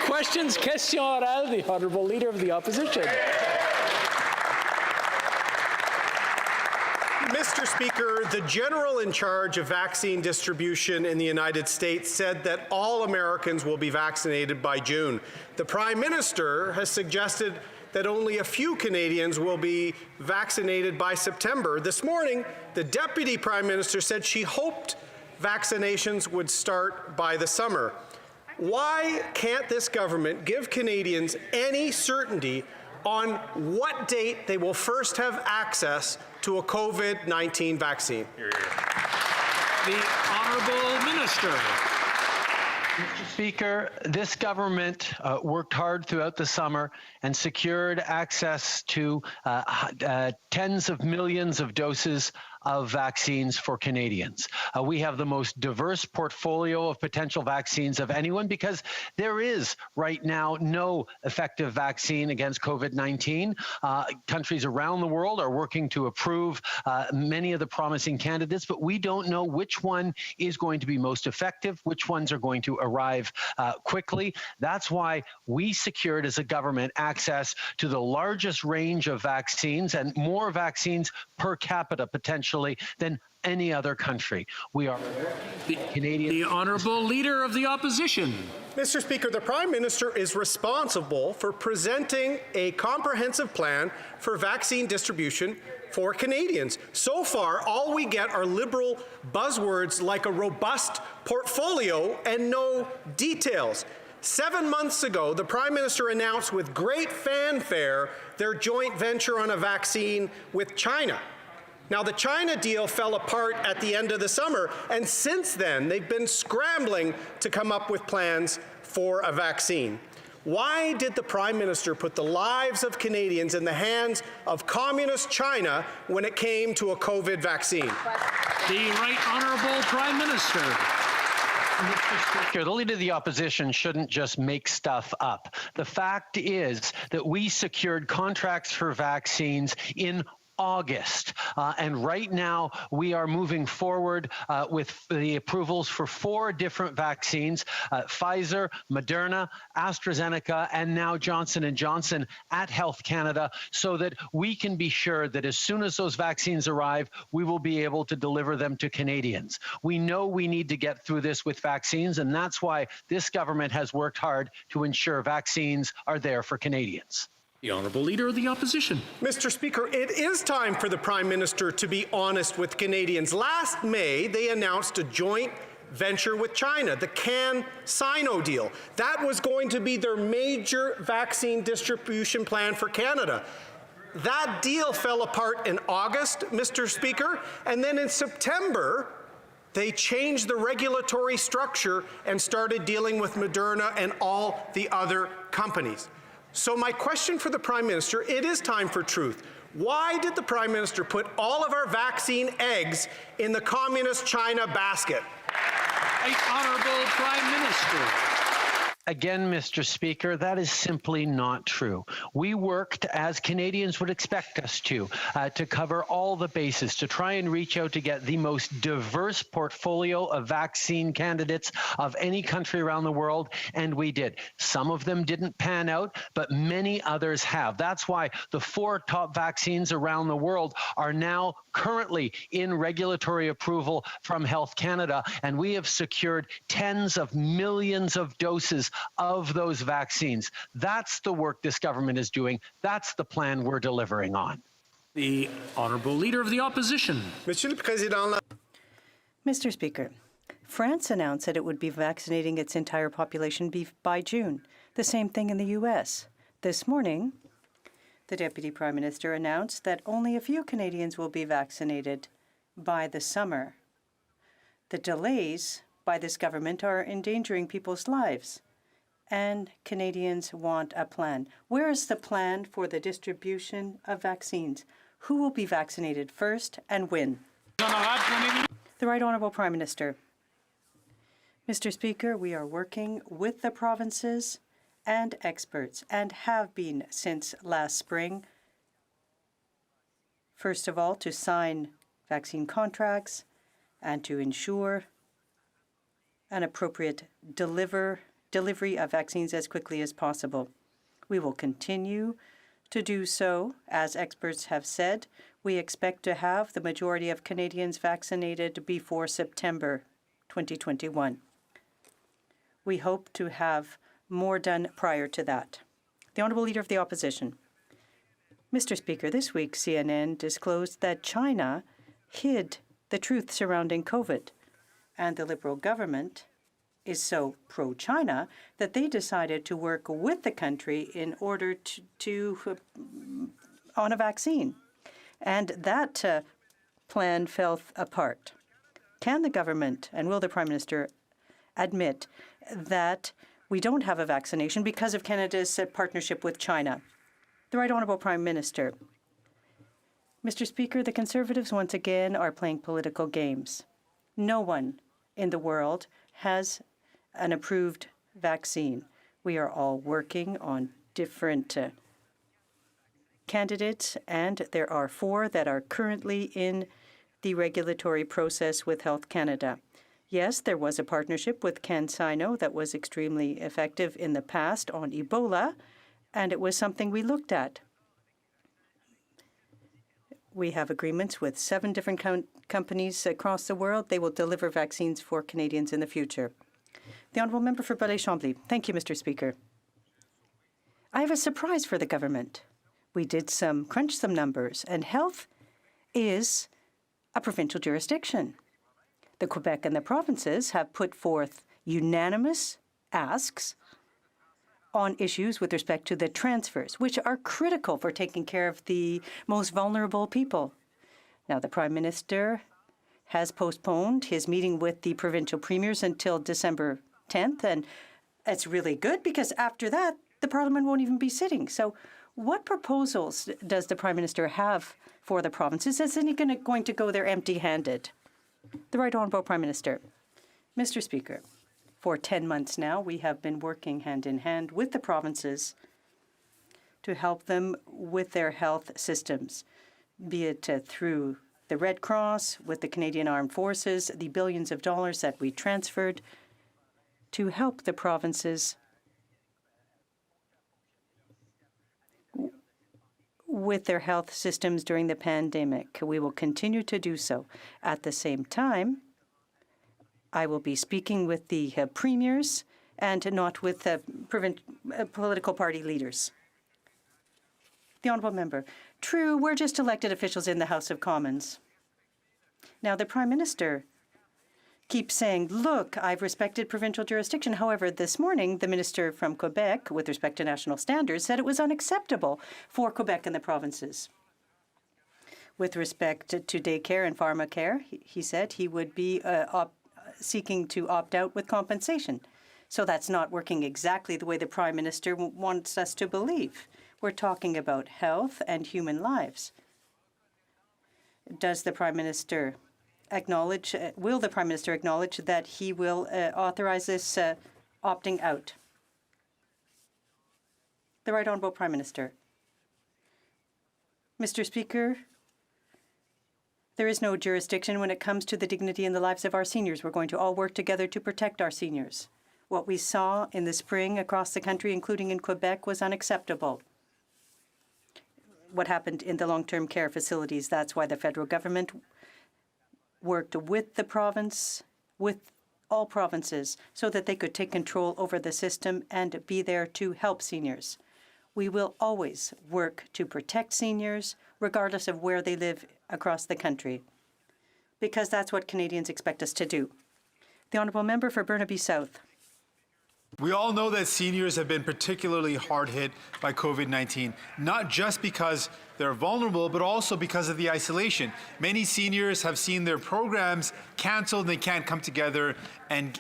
questions? Question orale, the Honourable Leader of the Opposition. Mr. Speaker, the general in charge of vaccine distribution in the United States said that all Americans will be vaccinated by June. The Prime Minister has suggested that only a few Canadians will be vaccinated by September. This morning, the Deputy Prime Minister said she hoped vaccinations would start by the summer. Why can't this government give Canadians any certainty on what date they will first have access to a COVID-19 vaccine? The Honourable Minister. Mr. Speaker, this government worked hard throughout the summer and secured access to tens of millions of doses of vaccines for Canadians. We have the most diverse portfolio of potential vaccines of anyone because there is right now no effective vaccine against COVID-19. Countries around the world are working to approve many of the promising candidates, but we don't know which one is going to be most effective, which ones are going to arrive quickly. That's why we secured as a government access to the largest range of vaccines and more vaccines per capita potentially than any other country. We are Canadian. The Honourable Leader of the Opposition. Mr. Speaker, the Prime Minister is responsible for presenting a comprehensive plan for vaccine distribution for Canadians. So far, all we get are Liberal buzzwords like a robust portfolio and no details. 7 months ago, the Prime Minister announced with great fanfare their joint venture on a vaccine with China. Now, the China deal fell apart at the end of the summer, and since then, they've been scrambling to come up with plans for a vaccine. Why did the Prime Minister put the lives of Canadians in the hands of communist China when it came to a COVID vaccine? The Right Honourable Prime Minister. Mr. Speaker, the Leader of the Opposition shouldn't just make stuff up. The fact is that we secured contracts for vaccines in August. And right now, we are moving forward with the approvals for 4 different vaccines, Pfizer, Moderna, AstraZeneca, and now Johnson & Johnson at Health Canada, so that we can be sure that as soon as those vaccines arrive, we will be able to deliver them to Canadians. We know we need to get through this with vaccines, and that's why this government has worked hard to ensure vaccines are there for Canadians. The Honourable Leader of the Opposition. Mr. Speaker, it is time for the Prime Minister to be honest with Canadians. Last May, they announced a joint venture with China, the CanSino deal. That was going to be their major vaccine distribution plan for Canada. That deal fell apart in August, Mr. Speaker, and then in September, they changed the regulatory structure and started dealing with Moderna and all the other companies. So my question for the Prime Minister, it is time for truth. Why did the Prime Minister put all of our vaccine eggs in the communist China basket? Right Honourable Prime Minister. Again, Mr. Speaker, that is simply not true. We worked, as Canadians would expect us to cover all the bases, to try and reach out to get the most diverse portfolio of vaccine candidates of any country around the world, and we did. Some of them didn't pan out, but many others have. That's why the 4 top vaccines around the world are now currently in regulatory approval from Health Canada, and we have secured tens of millions of doses of those vaccines. That's the work this government is doing. That's the plan we're delivering on. The Honourable Leader of the Opposition. Monsieur le Président. Mr. Speaker, France announced that it would be vaccinating its entire population by June. The same thing in the U.S. This morning, the Deputy Prime Minister announced that only a few Canadians will be vaccinated by the summer. The delays by this government are endangering people's lives, and Canadians want a plan. Where is the plan for the distribution of vaccines? Who will be vaccinated first and when? The Right Honourable Prime Minister. Mr. Speaker, we are working with the provinces and experts, and have been since last spring. First of all, to sign vaccine contracts and to ensure an appropriate delivery delivery of vaccines as quickly as possible. We will continue to do so. As experts have said, we expect to have the majority of Canadians vaccinated before September 2021. We hope to have more done prior to that. The Honourable Leader of the Opposition. Mr. Speaker, this week CNN disclosed that China hid the truth surrounding COVID, and the Liberal government is so pro-China that they decided to work with the country in order on a vaccine. And that plan fell apart. Can the government and will the Prime Minister admit that we don't have a vaccination because of Canada's partnership with China? The Right Honourable Prime Minister. Mr. Speaker, the Conservatives once again are playing political games. No one in the world has an approved vaccine. We are all working on different candidates, and there are 4 that are currently in the regulatory process with Health Canada. Yes, there was a partnership with CanSino that was extremely effective in the past on Ebola, and it was something we looked at. We have agreements with 7 different companies across the world. They will deliver vaccines for Canadians in the future. The Honourable Member for Belleuil-Chambly. Thank you, Mr. Speaker. I have a surprise for the government. We did crunch some numbers, and health is a provincial jurisdiction. The Quebec and the provinces have put forth unanimous asks on issues with respect to the transfers, which are critical for taking care of the most vulnerable people. Now, the Prime Minister has postponed his meeting with the provincial premiers until December 10th, and it's really good because after that, the Parliament won't even be sitting. So what proposals does the Prime Minister have for the provinces? Isn't he going to go there empty-handed? The Right Honourable Prime Minister. Mr. Speaker, for 10 months now, we have been working hand in hand with the provinces to help them with their health systems, be it through the Red Cross, with the Canadian Armed Forces, the billions of dollars that we transferred to help the provinces with their health systems during the pandemic. We will continue to do so. At the same time, I will be speaking with the premiers and not with political party leaders. The Honourable Member. True, we're just elected officials in the House of Commons. Now, the Prime Minister keeps saying, look, I've respected provincial jurisdiction. However, this morning, the Minister from Quebec, with respect to national standards, said it was unacceptable for Quebec and the provinces. With respect to daycare and pharmacare, he said he would be seeking to opt out with compensation. So that's not working exactly the way the Prime Minister wants us to believe. We're talking about health and human lives. Does the Prime Minister acknowledge, will the Prime Minister acknowledge that he will authorize this opting out? The Right Honourable Prime Minister. Mr. Speaker, there is no jurisdiction when it comes to the dignity and the lives of our seniors. We're going to all work together to protect our seniors. What we saw in the spring across the country, including in Quebec, was unacceptable. What happened in the long-term care facilities, that's why the federal government worked with the province, with all provinces, so that they could take control over the system and be there to help seniors. We will always work to protect seniors, regardless of where they live across the country, because that's what Canadians expect us to do. The Honourable Member for Burnaby South. We all know that seniors have been particularly hard hit by COVID-19, not just because they're vulnerable, but also because of the isolation. Many seniors have seen their programs canceled and they can't come together and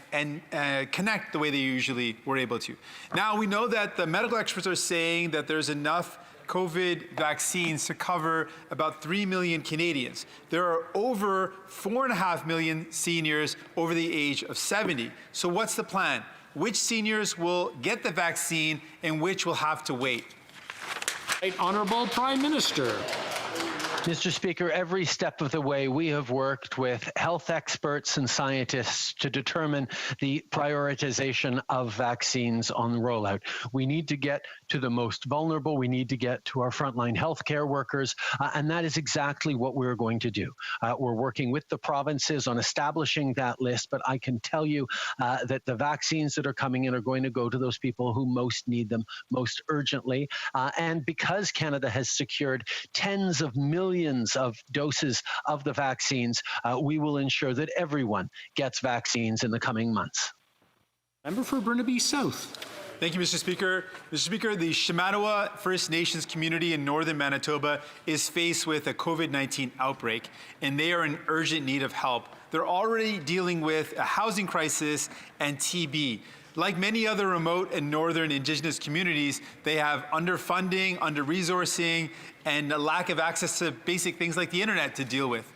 connect the way they usually were able to. Now, we know that the medical experts are saying that there's enough COVID vaccines to cover about 3 million Canadians. There are over 4.5 million seniors over the age of 70. So what's the plan? Which seniors will get the vaccine and which will have to wait? Right Honourable Prime Minister. Mr. Speaker, every step of the way we have worked with health experts and scientists to determine the prioritization of vaccines on the rollout. We need to get to the most vulnerable. We need to get to our frontline healthcare workers, and that is exactly what we're going to do. We're working with the provinces on establishing that list, but I can tell you that the vaccines that are coming in are going to go to those people who most need them most urgently. And because Canada has secured tens of millions of doses of the vaccines, we will ensure that everyone gets vaccines in the coming months. Member for Burnaby South. Thank you, Mr. Speaker. Mr. Speaker, the Shamattawa First Nations community in northern Manitoba is faced with a COVID-19 outbreak, and they are in urgent need of help. They're already dealing with a housing crisis and TB. Like many other remote and northern Indigenous communities, they have underfunding, under-resourcing, and a lack of access to basic things like the internet to deal with.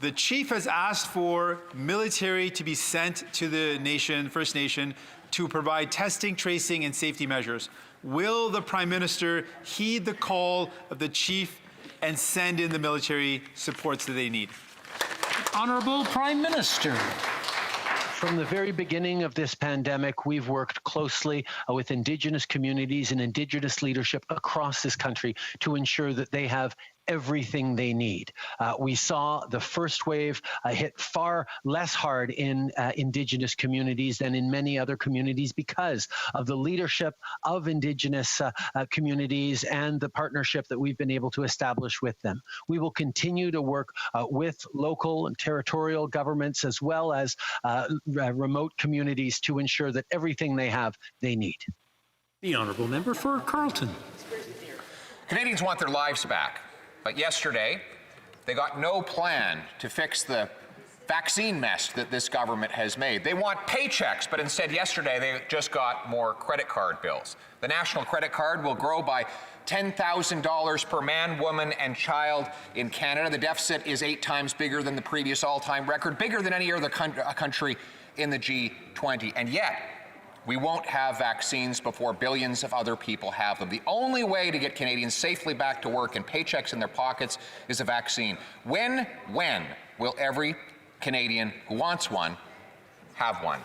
The chief has asked for military to be sent to the nation, First Nation, to provide testing, tracing, and safety measures. Will the Prime Minister heed the call of the chief and send in the military supports that they need? Honourable Prime Minister. From the very beginning of this pandemic, we've worked closely with Indigenous communities and Indigenous leadership across this country to ensure that they have everything they need. We saw the first wave hit far less hard in Indigenous communities than in many other communities because of the leadership of Indigenous communities and the partnership that we've been able to establish with them. We will continue to work with local and territorial governments as well as remote communities to ensure that everything they have, they need. The Honourable Member for Carleton. Canadians want their lives back. But yesterday, they got no plan to fix the vaccine mess that this government has made. They want paychecks, but instead yesterday they just got more credit card bills. The national credit card will grow by $10,000 per man, woman, and child in Canada. The deficit is 8 times bigger than the previous all-time record, bigger than any other country in the G20. And yet, we won't have vaccines before billions of other people have them. The only way to get Canadians safely back to work and paychecks in their pockets is a vaccine. When will every Canadian who wants one have one?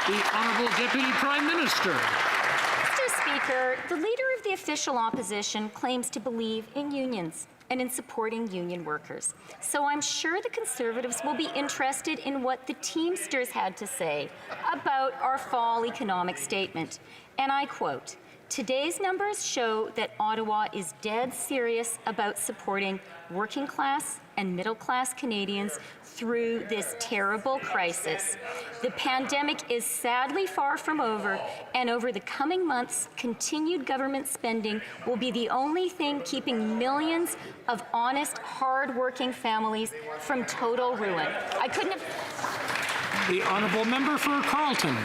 The Honourable Deputy Prime Minister. Mr. Speaker, the leader of the official opposition claims to believe in unions and in supporting union workers. So I'm sure the Conservatives will be interested in what the Teamsters had to say about our fall economic statement. And I quote, "Today's numbers show that Ottawa is dead serious about supporting working class and middle class Canadians through this terrible crisis. The pandemic is sadly far from over, and over the coming months, continued government spending will be the only thing keeping millions of honest, hard-working families from total ruin." I couldn't have... The Honourable Member for Carleton.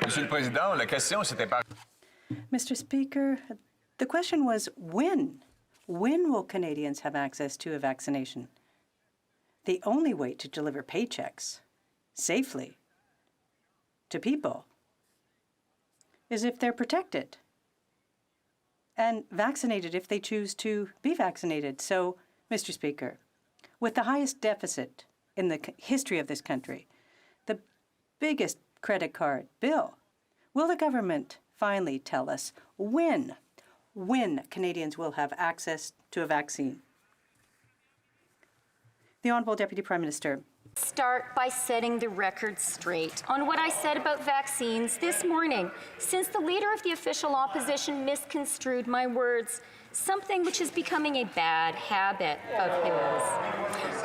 Monsieur le Président, la question c'était pas... Mr. Speaker, the question was when? When will Canadians have access to a vaccination? The only way to deliver paychecks safely to people is if they're protected and vaccinated if they choose to be vaccinated. So, Mr. Speaker, with the highest deficit in the history of this country, the biggest credit card bill, will the government finally tell us when Canadians will have access to a vaccine? The Honourable Deputy Prime Minister. Start by setting the record straight on what I said about vaccines this morning, since the leader of the official opposition misconstrued my words, something which is becoming a bad habit of his.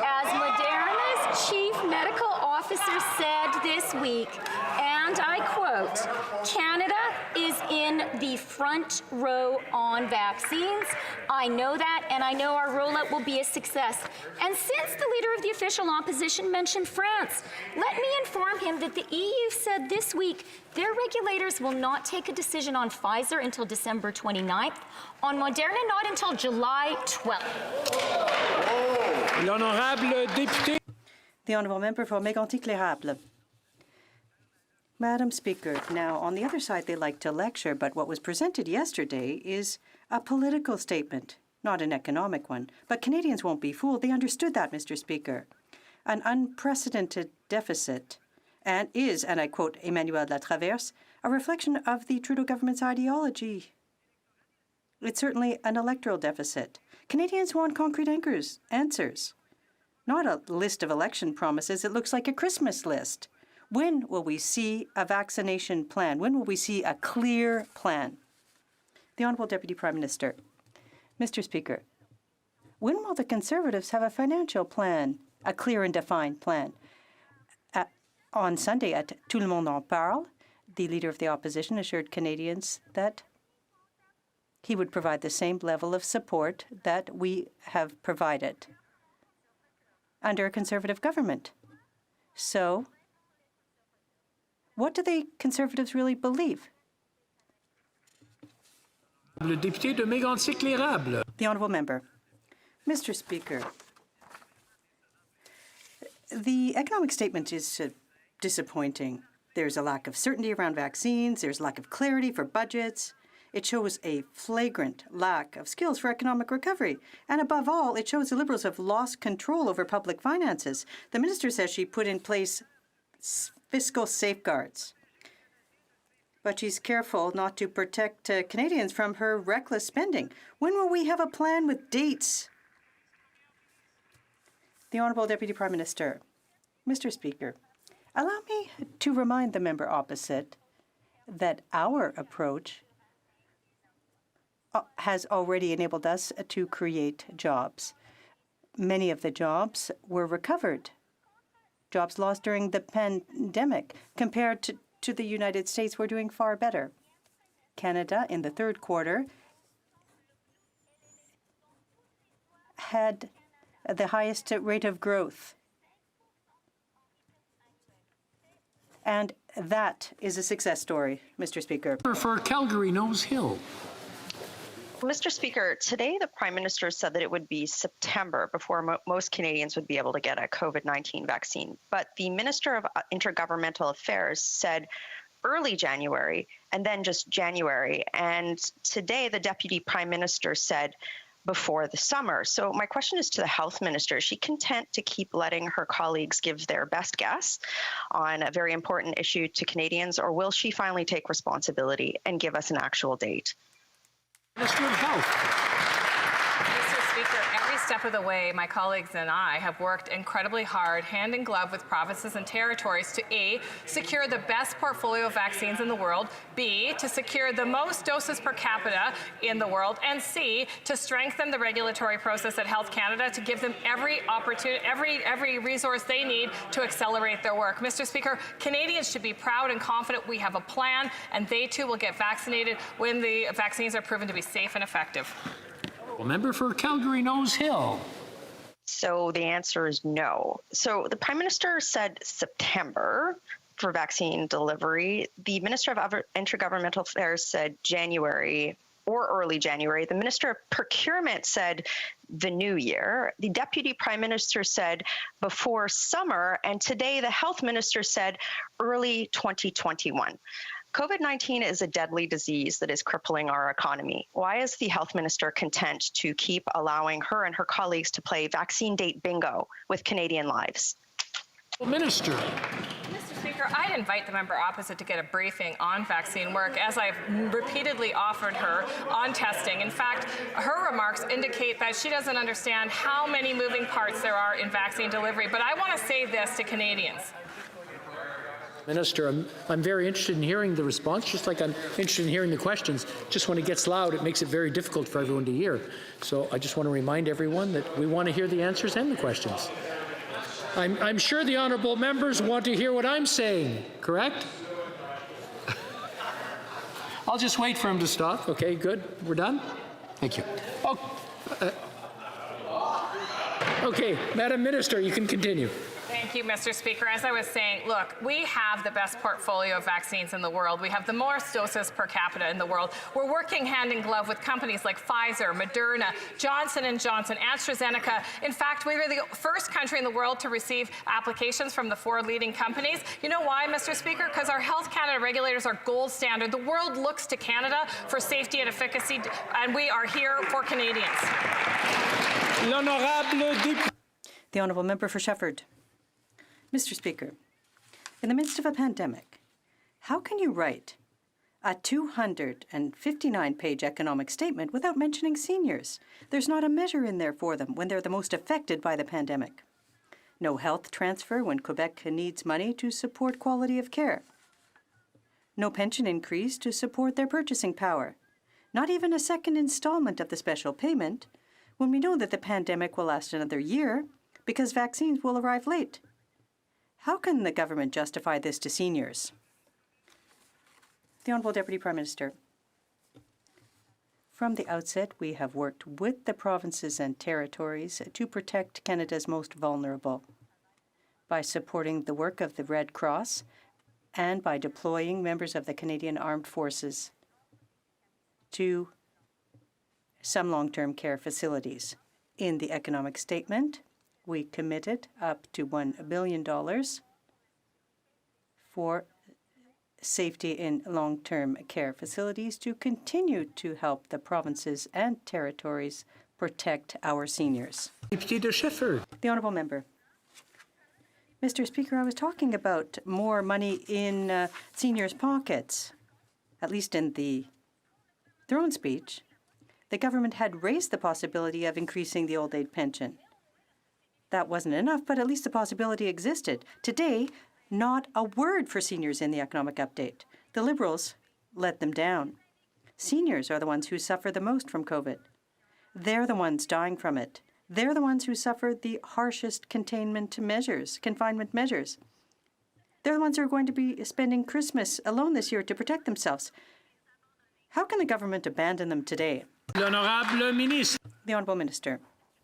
As Moderna's chief medical officer said this week, and I quote, "Canada is in the front row on vaccines. I know that, and I know our rollout will be a success." And since the leader of the official opposition mentioned France, let me inform him that the EU said this week their regulators will not take a decision on Pfizer until December 29th, on Moderna not until July 12th. L'honorable député. The Honourable Member for Mégantic-L'Érable. Madam Speaker, now on the other side they like to lecture, but what was presented yesterday is a political statement. not an economic one. But Canadians won't be fooled. They understood that, Mr. Speaker. An unprecedented deficit and is, and I quote Emmanuel Latraverse, a reflection of the Trudeau government's ideology. It's certainly an electoral deficit. Canadians want concrete answers, not a list of election promises. It looks like a Christmas list. When will we see a vaccination plan? When will we see a clear plan? The Honourable Deputy Prime Minister. Mr. Speaker, when will the Conservatives have a financial plan, a clear and defined plan? On Sunday at Tout le monde en parle, the Leader of the Opposition assured Canadians that he would provide the same level of support that we have provided under a Conservative government. So, what do the Conservatives really believe? Le député de Mégantic-l'Érable. The Honourable Member. Mr. Speaker, the economic statement is disappointing. There's a lack of certainty around vaccines. There's a lack of clarity for budgets. It shows a flagrant lack of skills for economic recovery. And above all, it shows the Liberals have lost control over public finances. The minister says she put in place fiscal safeguards, but she's careful not to protect Canadians from her reckless spending. When will we have a plan with dates? The Honourable Deputy Prime Minister. Mr. Speaker, allow me to remind the member opposite that our approach has already enabled us to create jobs. Many of the jobs were recovered. Jobs lost during the pandemic. Compared to the United States, we're doing far better. Canada, in the third quarter, had the highest rate of growth. And that is a success story, Mr. Speaker. For Calgary Nose Hill. Mr. Speaker, today the Prime Minister said that it would be September before most Canadians would be able to get a COVID-19 vaccine. But the Minister of Intergovernmental Affairs said early January and then just January. And today the Deputy Prime Minister said before the summer. So my question is to the Health Minister. Is she content to keep letting her colleagues give their best guess on a very important issue to Canadians, or will she finally take responsibility and give us an actual date? Minister of Health. Mr. Speaker, every step of the way, my colleagues and I have worked incredibly hard, hand in glove with provinces and territories to A, secure the best portfolio of vaccines in the world, B, to secure the most doses per capita in the world, and C, to strengthen the regulatory process at Health Canada to give them every opportunity, every resource they need to accelerate their work. Mr. Speaker, Canadians should be proud and confident we have a plan, and they too will get vaccinated when the vaccines are proven to be safe and effective. Member for Calgary Nose Hill. So the answer is no. So the Prime Minister said September for vaccine delivery. The Minister of Intergovernmental Affairs said January or early January. The Minister of Procurement said the new year. The Deputy Prime Minister said before summer. And today the Health Minister said early 2021. COVID-19 is a deadly disease that is crippling our economy. Why is the Health Minister content to keep allowing her and her colleagues to play vaccine date bingo with Canadian lives? Minister. Mr. Speaker, I'd invite the member opposite to get a briefing on vaccine work, as I've repeatedly offered her on testing. In fact, her remarks indicate that she doesn't understand how many moving parts there are in vaccine delivery. But I want to say this to Canadians. Minister, I'm very interested in hearing the response, just like I'm interested in hearing the questions. Just when it gets loud, it makes it very difficult for everyone to hear. So I just want to remind everyone that we want to hear the answers and the questions. I'm sure the honourable members want to hear what I'm saying, correct? I'll just wait for him to stop. Okay, good. We're done? Thank you. Oh, okay, Madam Minister, you can continue. Thank you, Mr. Speaker. As I was saying, look, we have the best portfolio of vaccines in the world. We have the most doses per capita in the world. We're working hand in glove with companies like Pfizer, Moderna, Johnson & Johnson, AstraZeneca. In fact, we were the first country in the world to receive applications from the 4 leading companies. You know why, Mr. Speaker? Because our Health Canada regulators are gold standard. The world looks to Canada for safety and efficacy, and we are here for Canadians. The Honourable Member for Shefford. Mr. Speaker, in the midst of a pandemic, how can you write a 259-page economic statement without mentioning seniors? There's not a measure in there for them when they're the most affected by the pandemic. No health transfer when Quebec needs money to support quality of care. No pension increase to support their purchasing power. Not even a second installment of the special payment when we know that the pandemic will last another year because vaccines will arrive late. How can the government justify this to seniors? The Honourable Deputy Prime Minister. From the outset, we have worked with the provinces and territories to protect Canada's most vulnerable by supporting the work of the Red Cross and by deploying members of the Canadian Armed Forces to some long-term care facilities. In the economic statement, we committed up to $1 billion for safety in long-term care facilities to continue to help the provinces and territories protect our seniors. The Honourable Member. Mr. Speaker, I was talking about more money in seniors' pockets, at least in the throne speech. The government had raised the possibility of increasing the old age pension. That wasn't enough, but at least the possibility existed. Today, not a word for seniors in the economic update. The Liberals let them down. Seniors are the ones who suffer the most from COVID. They're the ones dying from it. They're the ones who suffered the harshest confinement measures. They're the ones who are going to be spending Christmas alone this year to protect themselves. How can the government abandon them today? The Honourable Minister.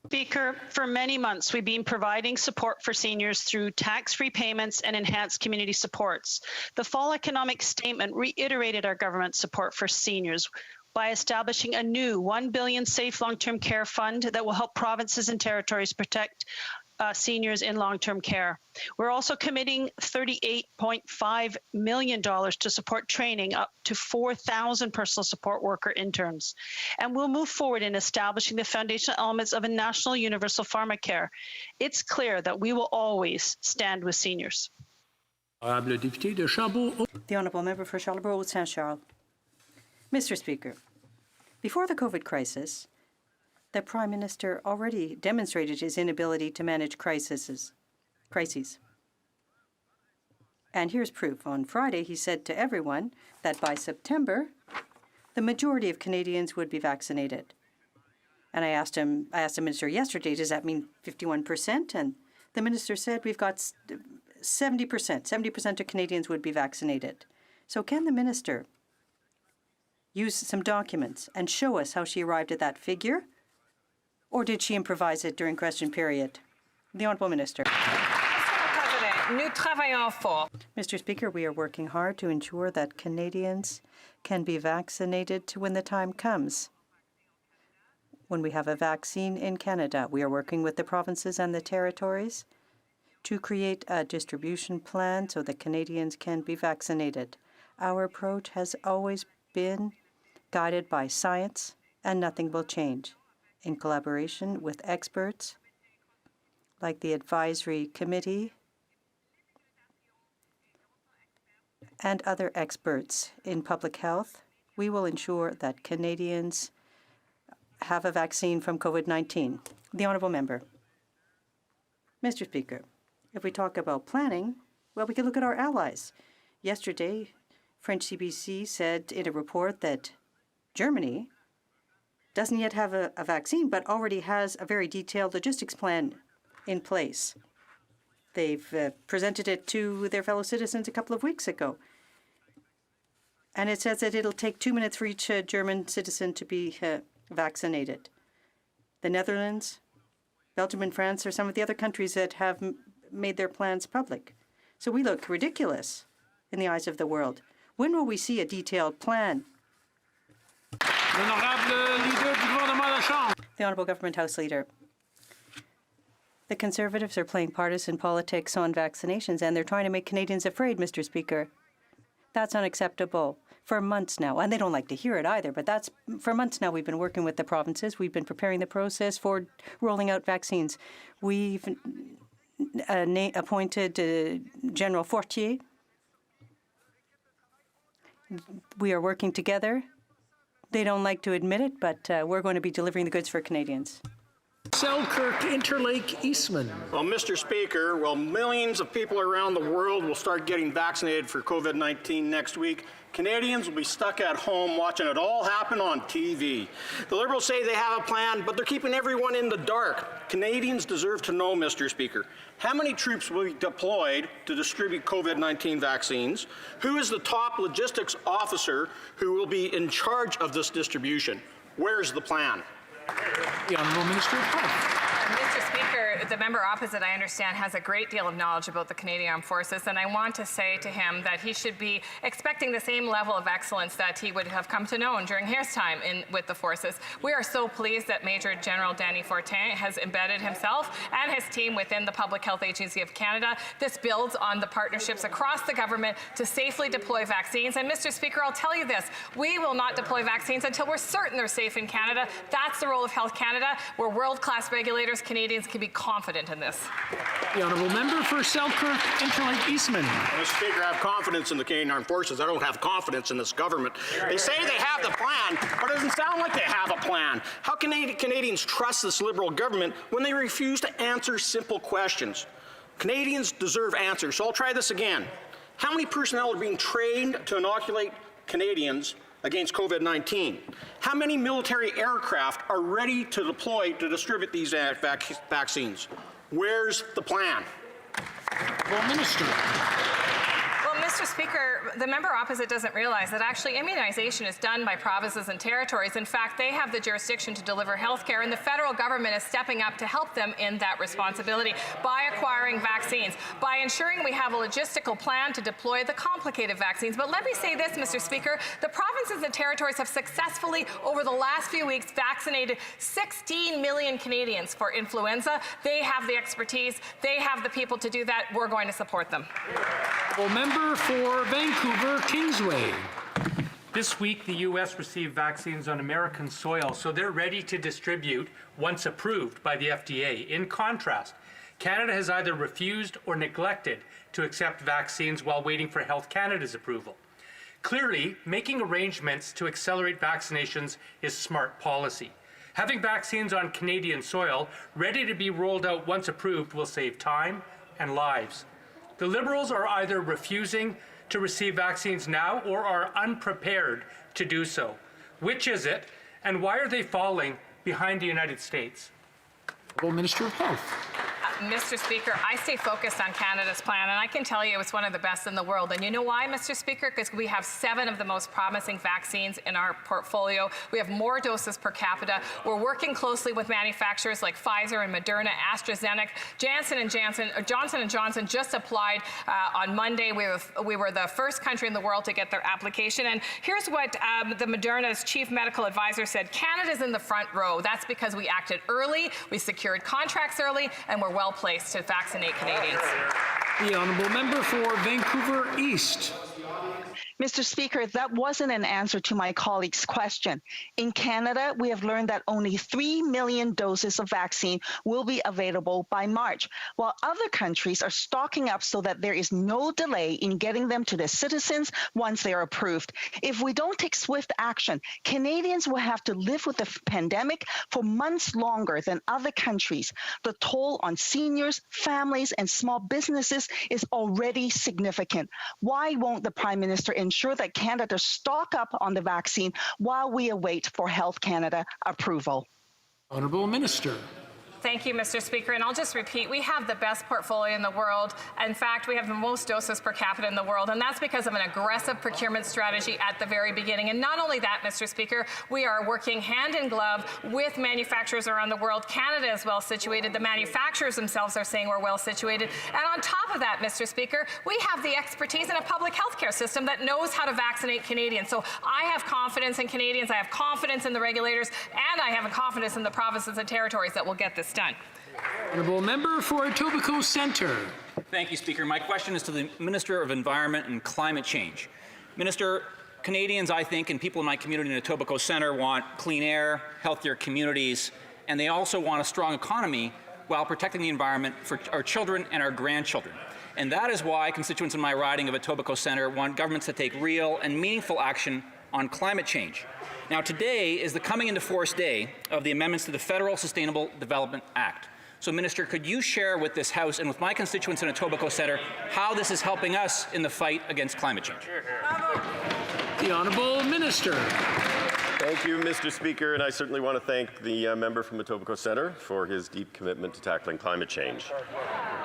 Speaker, for many months, we've been providing support for seniors through tax-free payments and enhanced community supports. The fall economic statement reiterated our government's support for seniors by establishing a new $1 billion safe long-term care fund that will help provinces and territories protect seniors in long-term care. We're also committing $38.5 million to support training up to 4,000 personal support worker interns. And we'll move forward in establishing the foundational elements of a national universal pharmacare. It's clear that we will always stand with seniors. The Honourable Member for Charlebourg-Saint-Charles. Mr. Speaker, before the COVID crisis, the Prime Minister already demonstrated his inability to manage crises. And here's proof. On Friday, he said to everyone that by September, the majority of Canadians would be vaccinated. And I asked the minister yesterday, does that mean 51%? And the minister said we've got 70%. 70% of Canadians would be vaccinated. So can the minister use some documents and show us how she arrived at that figure? Or did she improvise it during question period? The Honourable Minister. Mr. Speaker, we are working hard to ensure that Canadians can be vaccinated when the time comes. When we have a vaccine in Canada, we are working with the provinces and the territories to create a distribution plan so that Canadians can be vaccinated. Our approach has always been guided by science, and nothing will change. In collaboration with experts like the Advisory Committee and other experts in public health, we will ensure that Canadians have a vaccine from COVID-19. The Honourable Member. Mr. Speaker, if we talk about planning, well, we can look at our allies. Yesterday, French CBC said in a report that Germany doesn't yet have a vaccine, but already has a very detailed logistics plan in place. They've presented it to their fellow citizens a couple of weeks ago. And it says that it'll take 2 minutes for each German citizen to be vaccinated. The Netherlands, Belgium, and France are some of the other countries that have made their plans public. So we look ridiculous in the eyes of the world. When will we see a detailed plan? The Honourable Government House Leader. The Conservatives are playing partisan politics on vaccinations, and they're trying to make Canadians afraid, Mr. Speaker. That's unacceptable for months now. And they don't like to hear it either, but for months now we've been working with the provinces. We've been preparing the process for rolling out vaccines. We've appointed General Fortier. We are working together. They don't like to admit it, but we're going to be delivering the goods for Canadians. Selkirk, Interlake, Eastman. Well, Mr. Speaker, millions of people around the world will start getting vaccinated for COVID-19 next week. Canadians will be stuck at home watching it all happen on TV. The Liberals say they have a plan, but they're keeping everyone in the dark. Canadians deserve to know, Mr. Speaker, how many troops will be deployed to distribute COVID-19 vaccines? Who is the top logistics officer who will be in charge of this distribution? Where's the plan? The Honourable Minister of Health. Mr. Speaker, the member opposite, I understand, has a great deal of knowledge about the Canadian Armed Forces, and I want to say to him that he should be expecting the same level of excellence that he would have come to know during his time with the forces. We are so pleased that Major General Danny Fortin has embedded himself and his team within the Public Health Agency of Canada. This builds on the partnerships across the government to safely deploy vaccines. And Mr. Speaker, I'll tell you this, we will not deploy vaccines until we're certain they're safe in Canada. That's the role of Health Canada. We're world-class regulators. Canadians can be confident in this. The Honourable Member for Selkirk, Interlake, Eastman. Mr. Speaker, I have confidence in the Canadian Armed Forces. I don't have confidence in this government. They say they have the plan, but it doesn't sound like they have a plan. How can Canadians trust this Liberal government when they refuse to answer simple questions? Canadians deserve answers, so I'll try this again. How many personnel are being trained to inoculate Canadians against COVID-19? How many military aircraft are ready to deploy to distribute these vaccines? Where's the plan? Well, Minister. Well, Mr. Speaker, the member opposite doesn't realize that actually immunization is done by provinces and territories. In fact, they have the jurisdiction to deliver health care, and the federal government is stepping up to help them in that responsibility by acquiring vaccines, by ensuring we have a logistical plan to deploy the complicated vaccines. But let me say this, Mr. Speaker, the provinces and territories have successfully, over the last few weeks, vaccinated 16 million Canadians for influenza. They have the expertise. They have the people to do that. We're going to support them. Well, Member for Vancouver, Kingsway. This week, the U.S. received vaccines on American soil, so they're ready to distribute once approved by the FDA. In contrast, Canada has either refused or neglected to accept vaccines while waiting for Health Canada's approval. Clearly, making arrangements to accelerate vaccinations is smart policy. Having vaccines on Canadian soil ready to be rolled out once approved will save time and lives. The Liberals are either refusing to receive vaccines now or are unprepared to do so. Which is it, and why are they falling behind the United States? Well, Minister of Health. Mr. Speaker, I stay focused on Canada's plan, and I can tell you it's one of the best in the world. And you know why, Mr. Speaker? Because we have 7 of the most promising vaccines in our portfolio. We have more doses per capita. We're working closely with manufacturers like Pfizer and Moderna, AstraZeneca, Johnson & Johnson just applied on Monday. We were the first country in the world to get their application. And here's what the Moderna's chief medical advisor said: Canada's in the front row. That's because we acted early, we secured contracts early, and we're well placed to vaccinate Canadians. The Honourable Member for Vancouver East. Mr. Speaker, that wasn't an answer to my colleague's question. In Canada, we have learned that only 3 million doses of vaccine will be available by March, while other countries are stocking up so that there is no delay in getting them to their citizens once they are approved. If we don't take swift action, Canadians will have to live with the pandemic for months longer than other countries. The toll on seniors, families, and small businesses is already significant. Why won't the Prime Minister ensure that Canada stock up on the vaccine while we await for Health Canada approval? Honourable Minister. Thank you, Mr. Speaker. And I'll just repeat, we have the best portfolio in the world. In fact, we have the most doses per capita in the world, and that's because of an aggressive procurement strategy at the very beginning. And not only that, Mr. Speaker, we are working hand in glove with manufacturers around the world. Canada is well situated. The manufacturers themselves are saying we're well situated. And on top of that, Mr. Speaker, we have the expertise in a public health care system that knows how to vaccinate Canadians. So I have confidence in Canadians, I have confidence in the regulators, and I have a confidence in the provinces and territories that will get this done. Honourable Member for Etobicoke Centre. Thank you, Speaker. My question is to the Minister of Environment and Climate Change. Minister, Canadians, I think, and people in my community in Etobicoke Centre want clean air, healthier communities, and they also want a strong economy while protecting the environment for our children and our grandchildren. And that is why constituents in my riding of Etobicoke Centre want governments to take real and meaningful action on climate change. Now, today is the coming into force day of the amendments to the Federal Sustainable Development Act. So, Minister, could you share with this House and with my constituents in Etobicoke Centre how this is helping us in the fight against climate change? The Honourable Minister. Thank you, Mr. Speaker, and I certainly want to thank the member from Etobicoke Centre for his deep commitment to tackling climate change.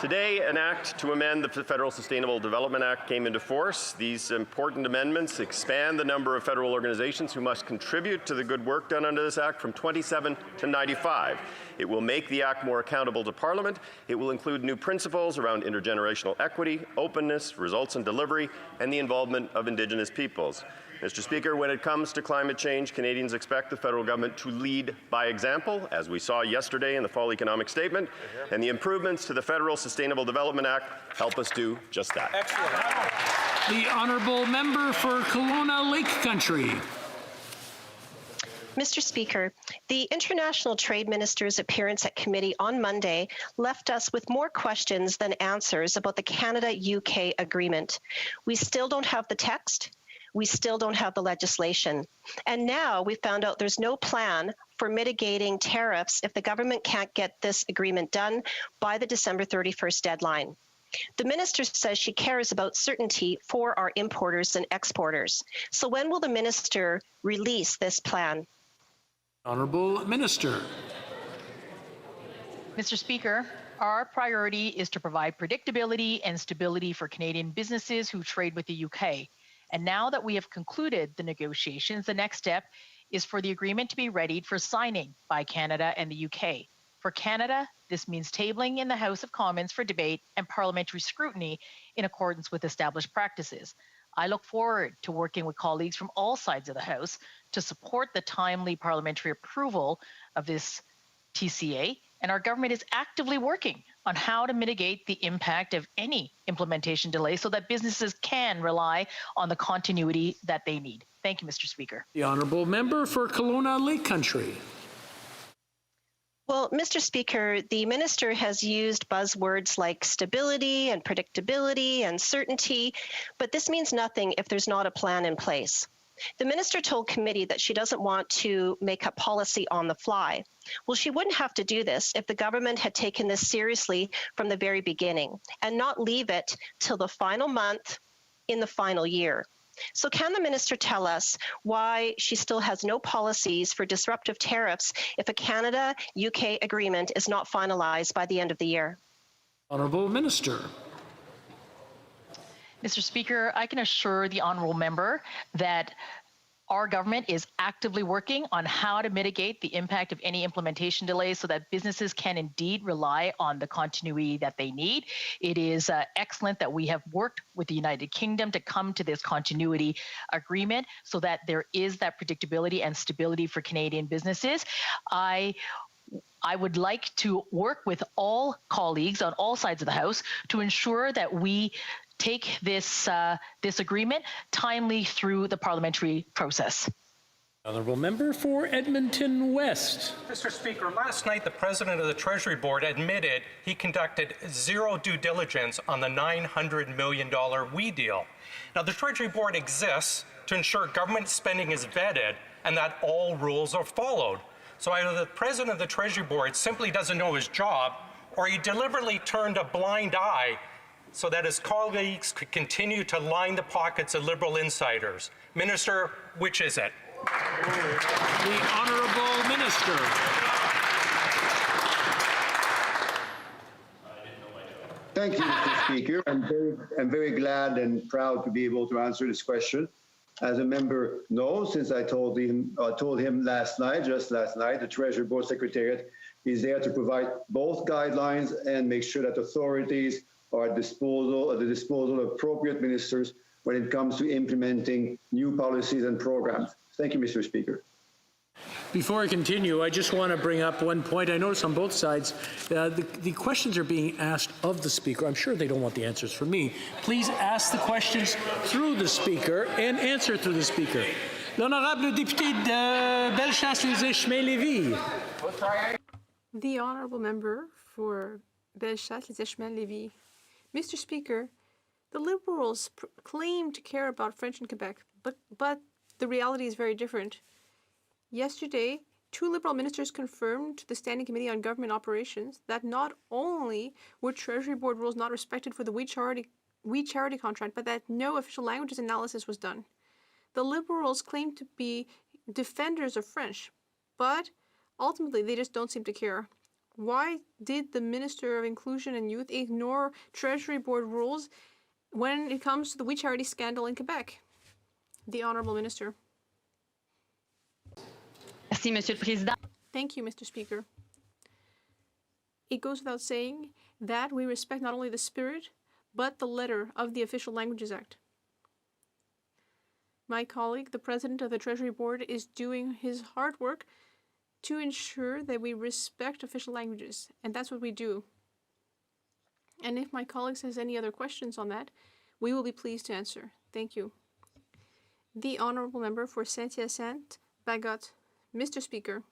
Today, an act to amend the Federal Sustainable Development Act came into force. These important amendments expand the number of federal organizations who must contribute to the good work done under this act from 27 to 95. It will make the act more accountable to Parliament. It will include new principles around intergenerational equity, openness, results and delivery, and the involvement of Indigenous peoples. Mr. Speaker, when it comes to climate change, Canadians expect the federal government to lead by example, as we saw yesterday in the Fall Economic Statement, and the improvements to the Federal Sustainable Development Act help us do just that. Excellent. The Honourable Member for Kelowna Lake Country. Mr. Speaker, the International Trade Minister's appearance at committee on Monday left us with more questions than answers about the Canada-UK agreement. We still don't have the text. We still don't have the legislation. And now we found out there's no plan for mitigating tariffs if the government can't get this agreement done by the December 31st deadline. The minister says she cares about certainty for our importers and exporters. So when will the minister release this plan? Honourable Minister. Mr. Speaker, our priority is to provide predictability and stability for Canadian businesses who trade with the UK. And now that we have concluded the negotiations, the next step is for the agreement to be readied for signing by Canada and the UK. For Canada, this means tabling in the House of Commons for debate and parliamentary scrutiny in accordance with established practices. I look forward to working with colleagues from all sides of the House to support the timely parliamentary approval of this TCA, and our government is actively working on how to mitigate the impact of any implementation delay so that businesses can rely on the continuity that they need. Thank you, Mr. Speaker. The Honourable Member for Kelowna Lake Country. Well, Mr. Speaker, the minister has used buzzwords like stability and predictability and certainty, but this means nothing if there's not a plan in place. The minister told committee that she doesn't want to make up policy on the fly. Well, she wouldn't have to do this if the government had taken this seriously from the very beginning and not leave it till the final month in the final year. So can the minister tell us why she still has no policies for disruptive tariffs if a Canada-UK agreement is not finalized by the end of the year? Honourable Minister. Mr. Speaker, I can assure the honourable member that our government is actively working on how to mitigate the impact of any implementation delays so that businesses can indeed rely on the continuity that they need. It is excellent that we have worked with the United Kingdom to come to this continuity agreement so that there is that predictability and stability for Canadian businesses. I would like to work with all colleagues on all sides of the House to ensure that we take this agreement timely through the parliamentary process. Honourable Member for Edmonton West. Mr. Speaker, last night the President of the Treasury Board admitted he conducted zero due diligence on the $900 million WE deal. Now, the Treasury Board exists to ensure government spending is vetted and that all rules are followed. So either the President of the Treasury Board simply doesn't know his job, or he deliberately turned a blind eye so that his colleagues could continue to line the pockets of Liberal insiders. Minister, which is it? The Honourable Minister. Thank you, Mr. Speaker. I'm very glad and proud to be able to answer this question. As a member knows, since I told him just last night, the Treasury Board Secretariat is there to provide both guidelines and make sure that authorities are at the disposal of appropriate ministers when it comes to implementing new policies and programs. Thank you, Mr. Speaker. Before I continue, I just want to bring up one point. I notice on both sides, the questions are being asked of the Speaker. I'm sure they don't want the answers from me. Please ask the questions through the Speaker and answer through the Speaker. L'honorable député de Bellechasse-les-Échemins-Lévis. The honourable member for Bellechasse-les-Échemins-Lévis. Mr. Speaker, the Liberals claim to care about French in Quebec, but the reality is very different. Yesterday, 2 Liberal ministers confirmed to the Standing Committee on Government Operations that not only were Treasury Board rules not respected for the We Charity contract, but that no official languages analysis was done. The Liberals claim to be defenders of French, but ultimately they just don't seem to care. Why did the Minister of Inclusion and Youth ignore Treasury Board rules when it comes to the We Charity scandal in Quebec? The Honourable Minister. Merci, Monsieur le Président. Thank you, Mr. Speaker. It goes without saying that we respect not only the spirit, but the letter of the Official Languages Act. My colleague, the President of the Treasury Board, is doing his hard work to ensure that we respect official languages, and that's what we do. And if my colleagues has any other questions on that, we will be pleased to answer. Thank you. The Honourable Member for Saint-Hyacinthe, Bagot. Mr. Speaker,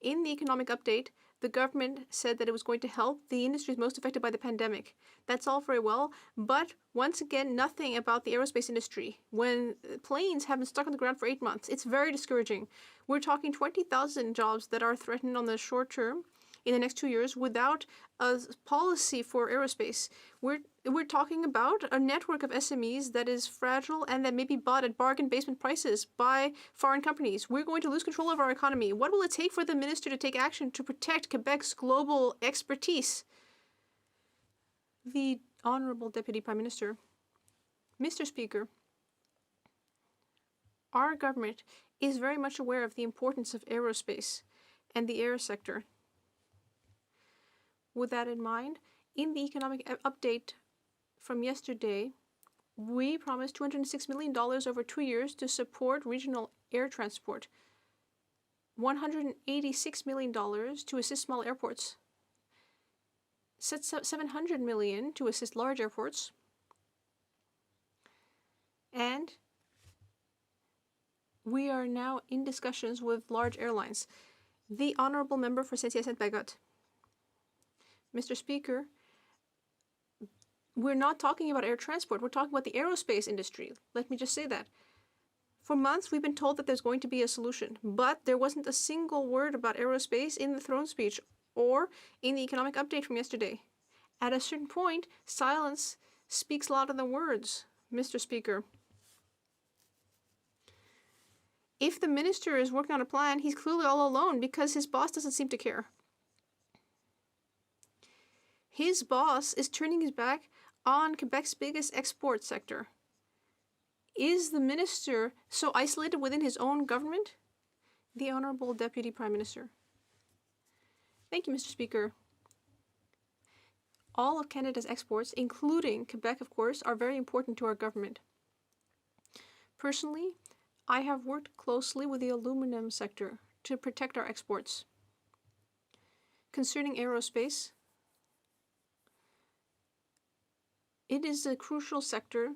in the economic update, the government said that it was going to help the industries most affected by the pandemic. That's all very well, but once again, nothing about the aerospace industry. When planes have been stuck on the ground for 8 months, it's very discouraging. We're talking 20,000 jobs that are threatened on the short term in the next 2 years without a policy for aerospace. We're talking about a network of SMEs that is fragile and that may be bought at bargain basement prices by foreign companies. We're going to lose control of our economy. What will it take for the minister to take action to protect Quebec's global expertise? The Honourable Deputy Prime Minister. Mr. Speaker, our government is very much aware of the importance of aerospace and the air sector. With that in mind, in the economic update from yesterday, we promised $206 million over 2 years to support regional air transport, $186 million to assist small airports, $700 million to assist large airports, and we are now in discussions with large airlines. The Honourable Member for Saint-Hyacinthe Bagot. Mr. Speaker, we're not talking about air transport. We're talking about the aerospace industry. Let me just say that. For months, we've been told that there's going to be a solution, but there wasn't a single word about aerospace in the throne speech or in the economic update from yesterday. At a certain point, silence speaks louder than words, Mr. Speaker. If the minister is working on a plan, he's clearly all alone because his boss doesn't seem to care. His boss is turning his back on Quebec's biggest export sector. Is the minister so isolated within his own government? The Honourable Deputy Prime Minister. Thank you, Mr. Speaker. All of Canada's exports, including Quebec, of course, are very important to our government. Personally, I have worked closely with the aluminum sector to protect our exports. Concerning aerospace, it is a crucial sector,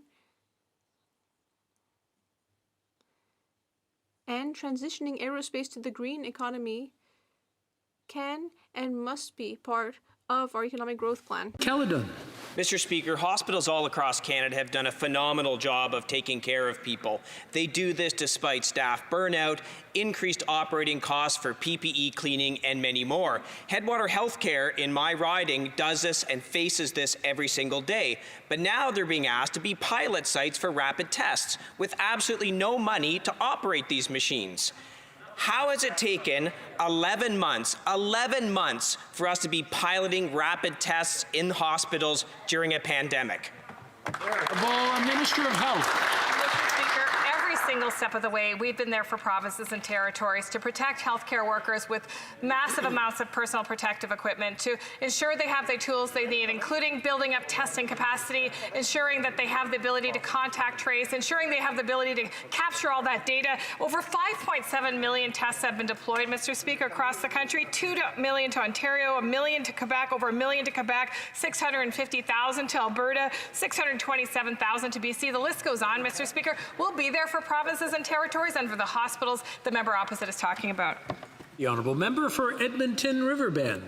and transitioning aerospace to the green economy can and must be part of our economic growth plan. Caledon. Mr. Speaker, hospitals all across Canada have done a phenomenal job of taking care of people. They do this despite staff burnout, increased operating costs for PPE cleaning, and many more. Headwater Healthcare in my riding does this and faces this every single day. But now they're being asked to be pilot sites for rapid tests with absolutely no money to operate these machines. How has it taken 11 months for us to be piloting rapid tests in hospitals during a pandemic? Minister of Health. Mr. Speaker, every single step of the way, we've been there for provinces and territories to protect healthcare workers with massive amounts of personal protective equipment, to ensure they have the tools they need, including building up testing capacity, ensuring that they have the ability to contact trace, ensuring they have the ability to capture all that data. Over 5.7 million tests have been deployed, Mr. Speaker, across the country, 2 million to Ontario, 1 million to Quebec, over 1 million to Quebec, 650,000 to Alberta, 627,000 to BC. The list goes on, Mr. Speaker. We'll be there for provinces and territories and for the hospitals the member opposite is talking about. The honourable member for Edmonton Riverbend.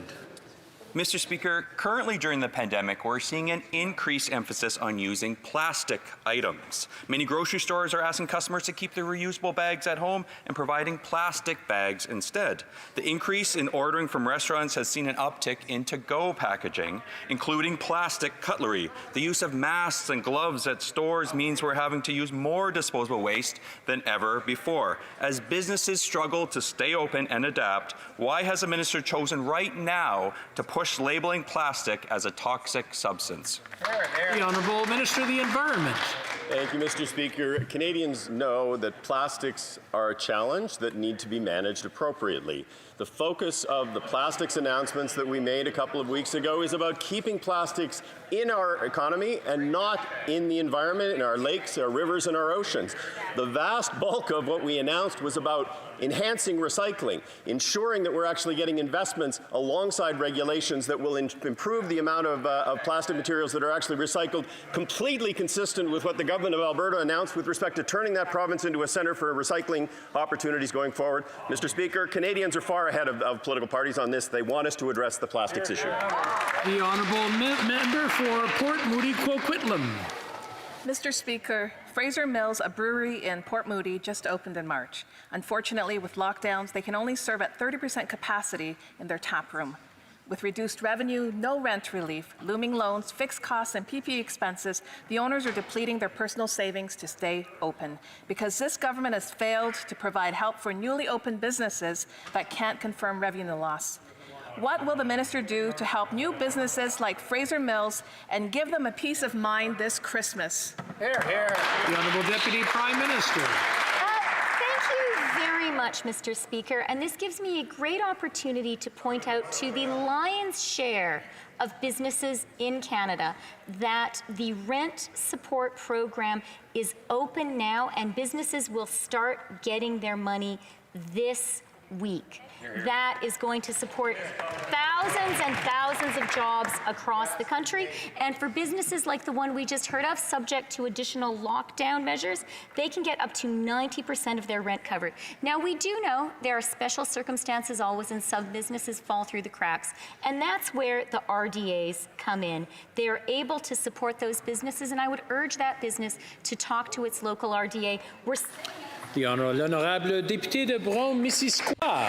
Mr. Speaker, currently during the pandemic, we're seeing an increased emphasis on using plastic items. Many grocery stores are asking customers to keep their reusable bags at home and providing plastic bags instead. The increase in ordering from restaurants has seen an uptick in to-go packaging, including plastic cutlery. The use of masks and gloves at stores means we're having to use more disposable waste than ever before. As businesses struggle to stay open and adapt, why has the minister chosen right now to push labeling plastic as a toxic substance? The Honourable Minister of the Environment. Thank you, Mr. Speaker. Canadians know that plastics are a challenge that need to be managed appropriately. The focus of the plastics announcements that we made a couple of weeks ago is about keeping plastics in our economy and not in the environment, in our lakes, our rivers, and our oceans. The vast bulk of what we announced was about enhancing recycling, ensuring that we're actually getting investments alongside regulations that will improve the amount of plastic materials that are actually recycled, completely consistent with what the government of Alberta announced with respect to turning that province into a centre for recycling opportunities going forward. Mr. Speaker, Canadians are far ahead of political parties on this. They want us to address the plastics issue. The honourable member for Port Moody Coquitlam. Mr. Speaker, Fraser Mills, a brewery in Port Moody, just opened in March. Unfortunately, with lockdowns, they can only serve at 30% capacity in their tap room. With reduced revenue, no rent relief, looming loans, fixed costs, and PPE expenses, the owners are depleting their personal savings to stay open because this government has failed to provide help for newly opened businesses that can't confirm revenue loss. What will the minister do to help new businesses like Fraser Mills and give them a peace of mind this Christmas? Hear, hear. The Honourable Deputy Prime Minister. Thank you very much, Mr. Speaker. And this gives me a great opportunity to point out to the lion's share of businesses in Canada that the rent support program is open now and businesses will start getting their money this week. That is going to support thousands and thousands of jobs across the country. And for businesses like the one we just heard of, subject to additional lockdown measures, they can get up to 90% of their rent covered. Now, we do know there are special circumstances always and some businesses fall through the cracks. And that's where the RDAs come in. They are able to support those businesses, and I would urge that business to talk to its local RDA. L'honorable député de Brome-Missisquoi.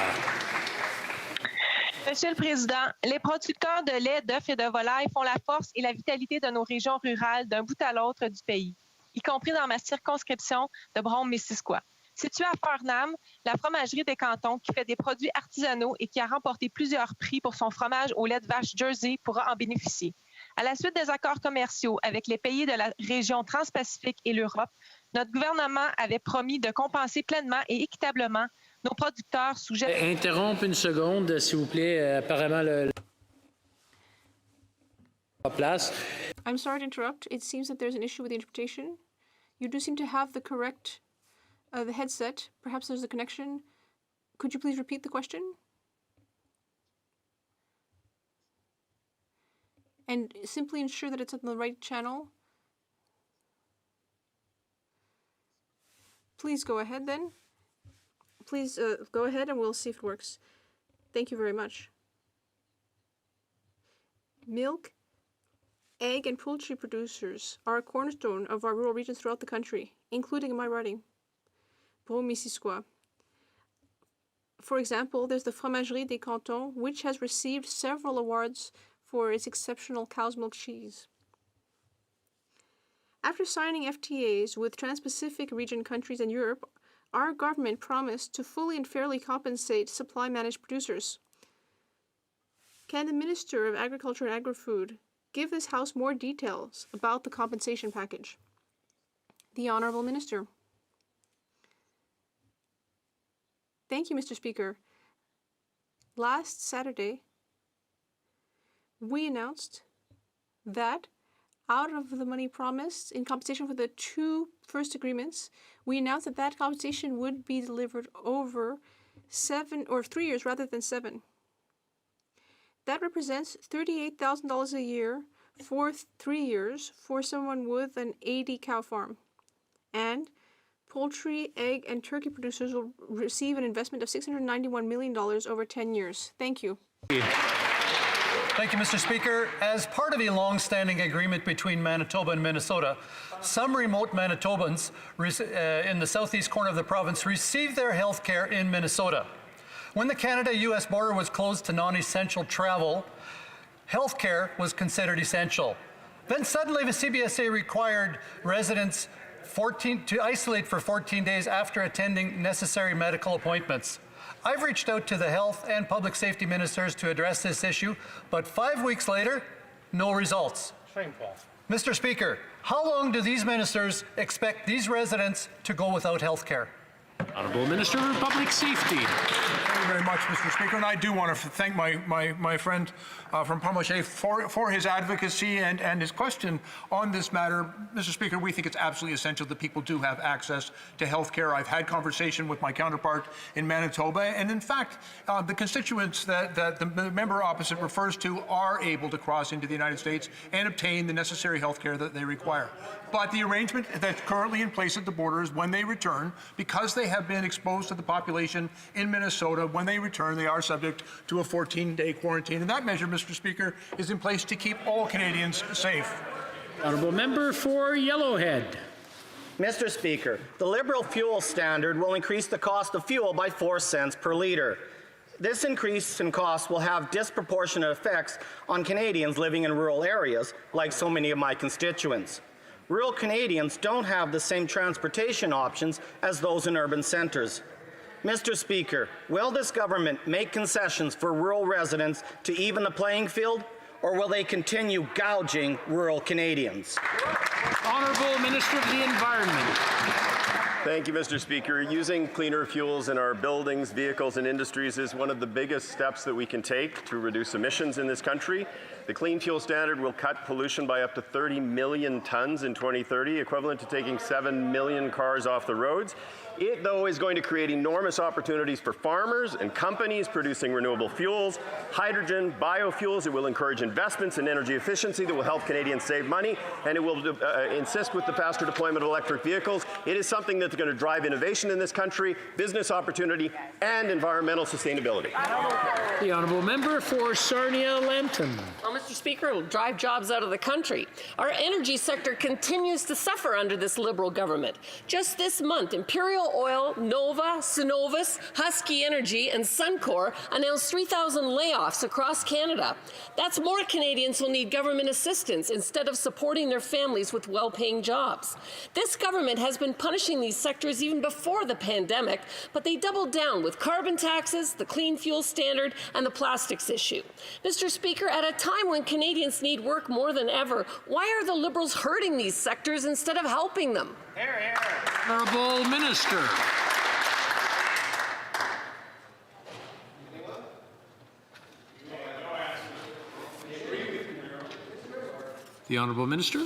Monsieur le Président, les producteurs de lait, d'œufs et de volailles font la force et la vitalité de nos régions rurales d'un bout à l'autre du pays, y compris dans ma circonscription de Brome-Missisquoi. Située à Farnham, la fromagerie des Cantons, qui fait des produits artisanaux et qui a remporté plusieurs prix pour son fromage au lait de vache Jersey, pourra en bénéficier. À la suite des accords commerciaux avec les pays de la région Transpacifique et l'Europe, notre gouvernement avait promis de compenser pleinement et équitablement nos producteurs sujets... Interrompre une seconde, s'il vous plaît. Apparemment, place. I'm sorry to interrupt. It seems that there's an issue with the interpretation. You do seem to have the correct the headset. Perhaps there's a connection. Could you please repeat the question? And simply ensure that it's on the right channel. Please go ahead then. Please go ahead and we'll see if it works. Thank you very much. Milk, egg, and poultry producers are a cornerstone of our rural regions throughout the country, including in my riding, Brome-Missisquoi. For example, there's the Fromagerie des Cantons, which has received several awards for its exceptional cow's milk cheese. After signing FTAs with Trans-Pacific region countries in Europe, our government promised to fully and fairly compensate supply-managed producers. Can the Minister of Agriculture and Agri-Food give this House more details about the compensation package? The Honourable Minister. Thank you, Mr. Speaker. Last Saturday, we announced that out of the money promised in compensation for the 2 first agreements, we announced that that compensation would be delivered over 7 or 3 years rather than 7. That represents $38,000 a year for 3 years for someone with an 80-cow farm. And poultry, egg, and turkey producers will receive an investment of $691 million over 10 years. Thank you. Thank you, Mr. Speaker. As part of a long-standing agreement between Manitoba and Minnesota, some remote Manitobans in the southeast corner of the province received their health care in Minnesota. When the Canada-U.S. border was closed to non-essential travel, health care was considered essential. Then suddenly the CBSA required residents to isolate for 14 days after attending necessary medical appointments. I've reached out to the health and public safety ministers to address this issue, but 5 weeks later, no results. Shame, Paul. Mr. Speaker, how long do these ministers expect these residents to go without health care? Honourable Minister of Public Safety. Thank you very much, Mr. Speaker. And I do want to thank my friend from Pomochet for his advocacy and his question on this matter. Mr. Speaker, we think it's absolutely essential that people do have access to health care. I've had conversation with my counterpart in Manitoba, and in fact, the constituents that the member opposite refers to are able to cross into the United States and obtain the necessary health care that they require. But the arrangement that's currently in place at the border is when they return, because they have been exposed to the population in Minnesota, when they return, they are subject to a 14-day quarantine. And that measure, Mr. Speaker, is in place to keep all Canadians safe. Honourable Member for Yellowhead. Mr. Speaker, the Liberal fuel standard will increase the cost of fuel by 4 cents per litre. This increase in cost will have disproportionate effects on Canadians living in rural areas, like so many of my constituents. Rural Canadians don't have the same transportation options as those in urban centres. Mr. Speaker, will this government make concessions for rural residents to even the playing field, or will they continue gouging rural Canadians? Honourable Minister of the Environment. Thank you, Mr. Speaker. Using cleaner fuels in our buildings, vehicles, and industries is one of the biggest steps that we can take to reduce emissions in this country. The Clean Fuel Standard will cut pollution by up to 30 million tons in 2030, equivalent to taking 7 million cars off the roads. It, though, is going to create enormous opportunities for farmers and companies producing renewable fuels, hydrogen, biofuels. It will encourage investments in energy efficiency that will help Canadians save money, and it will insist with the faster deployment of electric vehicles. It is something that's going to drive innovation in this country, business opportunity, and environmental sustainability. The Honourable Member for Sarnia-Lambton. Well, Mr. Speaker, it will drive jobs out of the country. Our energy sector continues to suffer under this Liberal government. Just this month, Imperial Oil, Nova, Cenovus, Husky Energy, and Suncor announced 3,000 layoffs across Canada. That's more Canadians who'll need government assistance instead of supporting their families with well-paying jobs. This government has been punishing these sectors even before the pandemic, but they doubled down with carbon taxes, the Clean Fuel Standard, and the plastics issue. Mr. Speaker, at a time when Canadians need work more than ever, why are the Liberals hurting these sectors instead of helping them? Hear, hear. Honourable Minister. The Honourable Minister.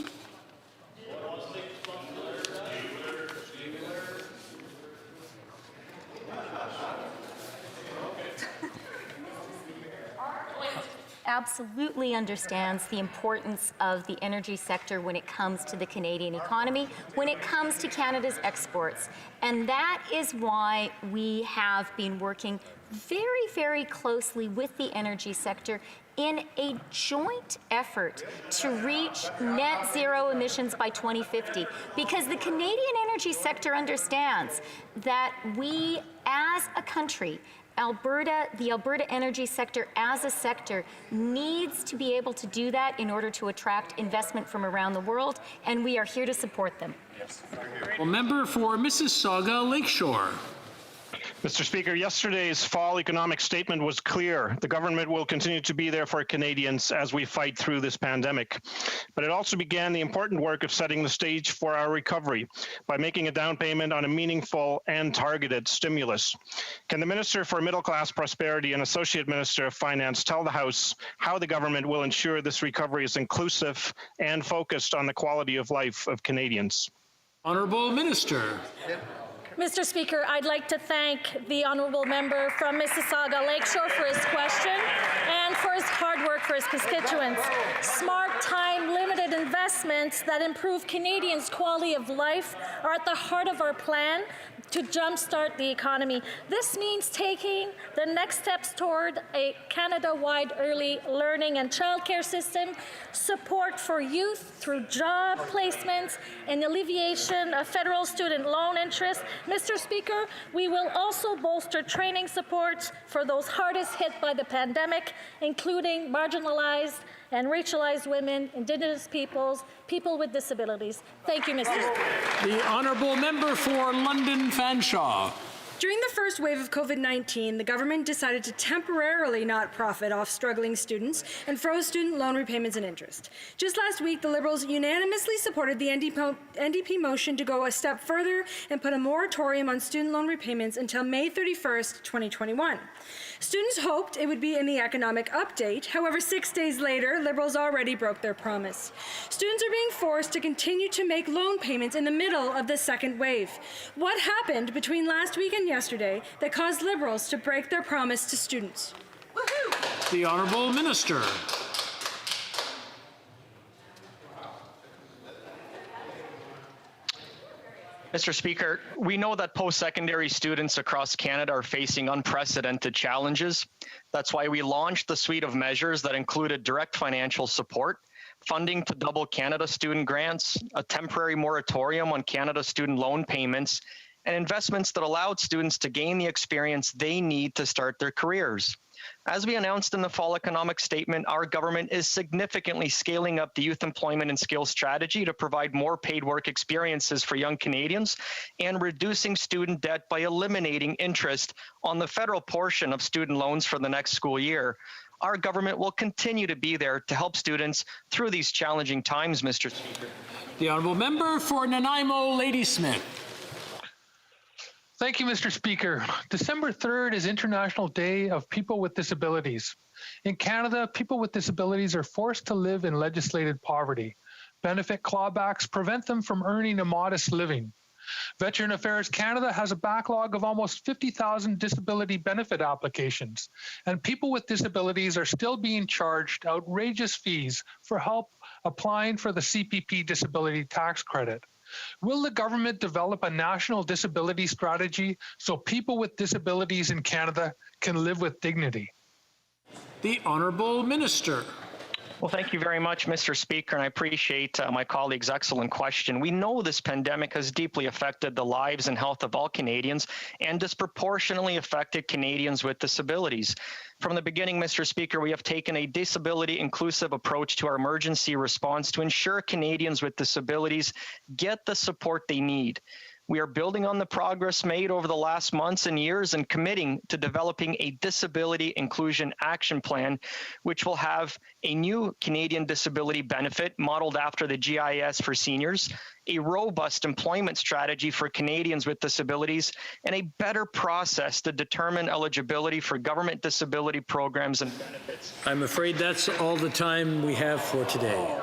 Absolutely understands the importance of the energy sector when it comes to the Canadian economy, when it comes to Canada's exports. And that is why we have been working very, very closely with the energy sector in a joint effort to reach net zero emissions by 2050. Because the Canadian energy sector understands that we, as a country, the Alberta energy sector as a sector needs to be able to do that in order to attract investment from around the world, and we are here to support them. Well, member for Mississauga Lakeshore. Mr. Speaker, yesterday's fall economic statement was clear. The government will continue to be there for Canadians as we fight through this pandemic. But it also began the important work of setting the stage for our recovery by making a down payment on a meaningful and targeted stimulus. Can the Minister for Middle Class Prosperity and Associate Minister of Finance tell the House how the government will ensure this recovery is inclusive and focused on the quality of life of Canadians? Honourable Minister. Mr. Speaker, I'd like to thank the honourable member from Mississauga Lakeshore for his question and for his hard work for his constituents. Smart, time-limited investments that improve Canadians' quality of life are at the heart of our plan to jumpstart the economy. This means taking the next steps toward a Canada-wide early learning and childcare system, support for youth through job placements, and alleviation of federal student loan interest. Mr. Speaker, we will also bolster training supports for those hardest hit by the pandemic, including marginalized and racialized women, Indigenous peoples, people with disabilities. Thank you, Mr. Speaker. The honourable member for London Fanshawe. During the first wave of COVID-19, the government decided to temporarily not profit off struggling students and froze student loan repayments and interest. Just last week, the Liberals unanimously supported the NDP motion to go a step further and put a moratorium on student loan repayments until May 31st, 2021. Students hoped it would be in the economic update. However, 6 days later, Liberals already broke their promise. Students are being forced to continue to make loan payments in the middle of the second wave. What happened between last week and yesterday that caused Liberals to break their promise to students? Woohoo! The Honourable Minister. Mr. Speaker, we know that post-secondary students across Canada are facing unprecedented challenges. That's why we launched the suite of measures that included direct financial support, funding to double Canada student grants, a temporary moratorium on Canada student loan payments, and investments that allowed students to gain the experience they need to start their careers. As we announced in the fall economic statement, our government is significantly scaling up the youth employment and skills strategy to provide more paid work experiences for young Canadians and reducing student debt by eliminating interest on the federal portion of student loans for the next school year. Our government will continue to be there to help students through these challenging times, Mr. Speaker. The honourable member for Nanaimo Ladysmith. Thank you, Mr. Speaker. December 3rd is International Day of People with Disabilities. In Canada, people with disabilities are forced to live in legislated poverty. Benefit clawbacks prevent them from earning a modest living. Veteran Affairs Canada has a backlog of almost 50,000 disability benefit applications, and people with disabilities are still being charged outrageous fees for help applying for the CPP disability tax credit. Will the government develop a national disability strategy so people with disabilities in Canada can live with dignity? The Honourable Minister. Well, thank you very much, Mr. Speaker, and I appreciate my colleague's excellent question. We know this pandemic has deeply affected the lives and health of all Canadians and disproportionately affected Canadians with disabilities. From the beginning, Mr. Speaker, we have taken a disability-inclusive approach to our emergency response to ensure Canadians with disabilities get the support they need. We are building on the progress made over the last months and years and committing to developing a disability inclusion action plan, which will have a new Canadian disability benefit modeled after the GIS for seniors, a robust employment strategy for Canadians with disabilities, and a better process to determine eligibility for government disability programs and benefits. I'm afraid that's all the time we have for today.